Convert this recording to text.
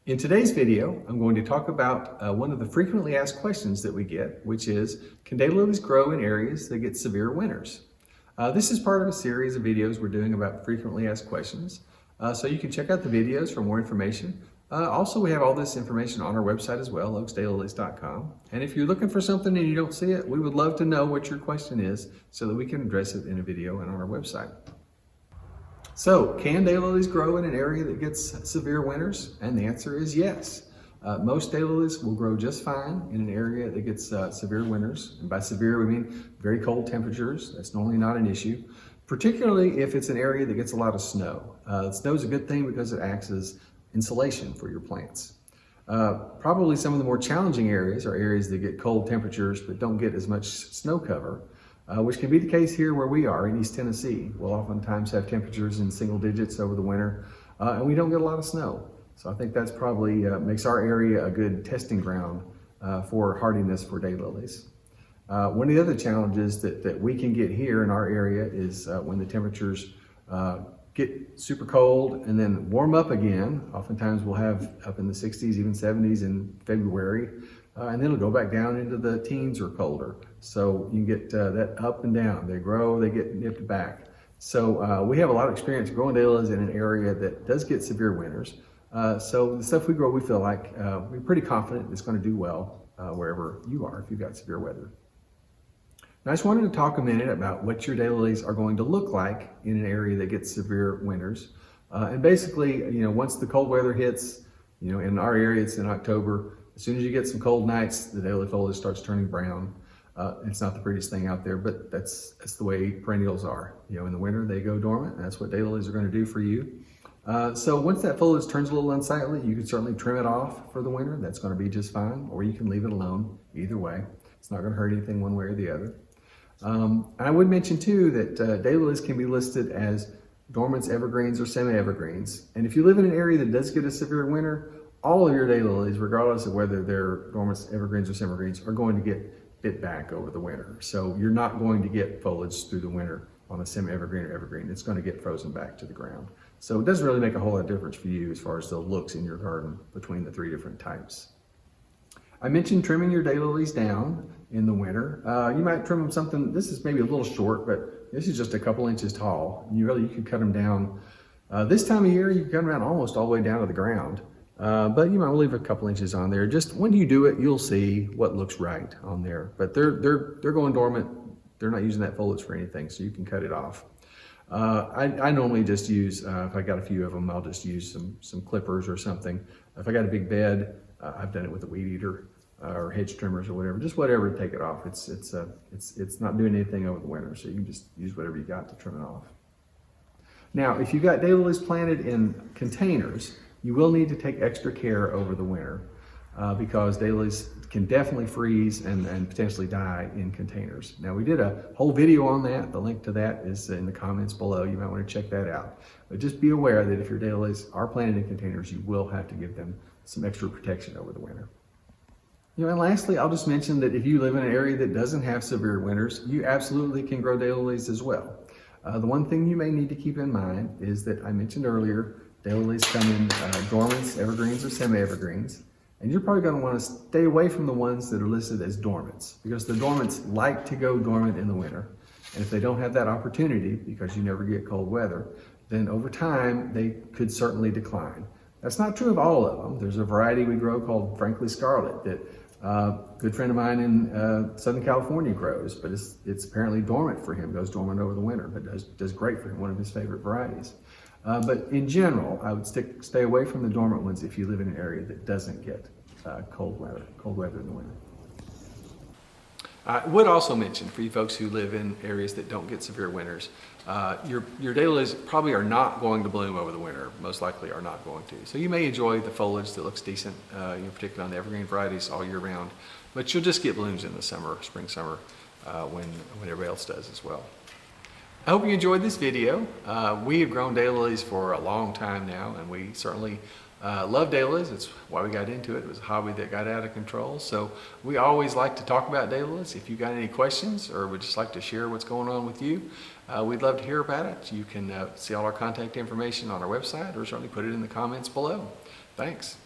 In today's video, I'm going to talk about one of the frequently asked questions that we get, which is, can daylilies grow in areas that get severe winters? This is part of a series of videos we're doing about frequently asked questions, so you can check out the videos for more information. Also, we have all this information on our website as well, oaksdaylilies.com. And if you're looking for something and you don't see it, we would love to know what your question is so that we can address it in a video and on our website. So, can daylilies grow in an area that gets severe winters? And the answer is yes. Most daylilies will grow just fine in an area that gets severe winters. And by severe, we mean very cold temperatures. That's normally not an issue, particularly if it's an area that gets a lot of snow. Snow is a good thing because it acts as insulation for your plants. Probably some of the more challenging areas are areas that get cold temperatures but don't get as much snow cover. Which can be the case here where we are in East Tennessee. We'll oftentimes have temperatures in single digits over the winter, and we don't get a lot of snow. So I think that's probably makes our area a good testing ground for hardiness for daylilies. One of the other challenges that we can get here in our area is when the temperatures get super cold and then warm up again. Oftentimes we'll have up in the 60s, even 70s in February. And then it'll go back down into the teens or colder. So you get that up and down. They grow, they get nipped back. So we have a lot of experience growing daylilies in an area that does get severe winters. So the stuff we grow, we feel like we're pretty confident it's going to do well wherever you are if you've got severe weather. Now, I just wanted to talk a minute about what your daylilies are going to look like in an area that gets severe winters. And basically, once the cold weather hits, in our area it's in October. As soon as you get some cold nights, the daylily foliage starts turning brown. It's not the prettiest thing out there, but that's the way perennials are. In the winter, they go dormant, and that's what daylilies are going to do for you. So once that foliage turns a little unsightly, you can certainly trim it off for the winter. That's going to be just fine, or you can leave it alone. Either way, it's not going to hurt anything one way or the other. I would mention too that daylilies can be listed as dormants, evergreens, or semi-evergreens. And if you live in an area that does get a severe winter, all of your daylilies, regardless of whether they're dormants, evergreens, or semi-evergreens, are going to get bit back over the winter. So you're not going to get foliage through the winter on a semi-evergreen or evergreen. It's going to get frozen back to the ground. So it doesn't really make a whole lot of difference for you as far as the looks in your garden between the three different types. I mentioned trimming your daylilies down in the winter. You might trim them something, this is maybe a little short, but this is just a couple inches tall. You can cut them down. This time of year, you can cut them down almost all the way down to the ground. But you might leave a couple inches on there. Just when you do it, you'll see what looks right on there. But they're going dormant. They're not using that foliage for anything, so you can cut it off. I normally just use, if I got a few of them, I'll just use some clippers or something. If I got a big bed, I've done it with a weed eater or hedge trimmers or whatever, just whatever to take it off. It's not doing anything over the winter, so you can just use whatever you got to trim it off. Now, if you've got daylilies planted in containers, you will need to take extra care over the winter because daylilies can definitely freeze and potentially die in containers. Now, we did a whole video on that. The link to that is in the comments below. You might want to check that out. But just be aware that if your daylilies are planted in containers, you will have to give them some extra protection over the winter. And lastly, I'll just mention that if you live in an area that doesn't have severe winters, you absolutely can grow daylilies as well. The one thing you may need to keep in mind is that I mentioned earlier, daylilies come in dormants, evergreens, or semi-evergreens. And you're probably going to want to stay away from the ones that are listed as dormants because the dormants like to go dormant in the winter. And if they don't have that opportunity because you never get cold weather, then over time they could certainly decline. That's not true of all of them. There's a variety we grow called Frankly Scarlet that a good friend of mine in Southern California grows, but it's apparently dormant for him, goes dormant over the winter, but does great for him, one of his favorite varieties. But in general, I would stay away from the dormant ones if you live in an area that doesn't get cold weather in the winter. I would also mention for you folks who live in areas that don't get severe winters, your daylilies probably are not going to bloom over the winter, most likely are not going to. So you may enjoy the foliage that looks decent, particularly on the evergreen varieties all year round, but you'll just get blooms in the summer, spring, summer, when everybody else does as well. I hope you enjoyed this video. We have grown daylilies for a long time now, and we certainly love daylilies. It's why we got into it. It was a hobby that got out of control. So we always like to talk about daylilies. If you've got any questions or would just like to share what's going on with you, we'd love to hear about it. You can see all our contact information on our website or certainly put it in the comments below. Thanks.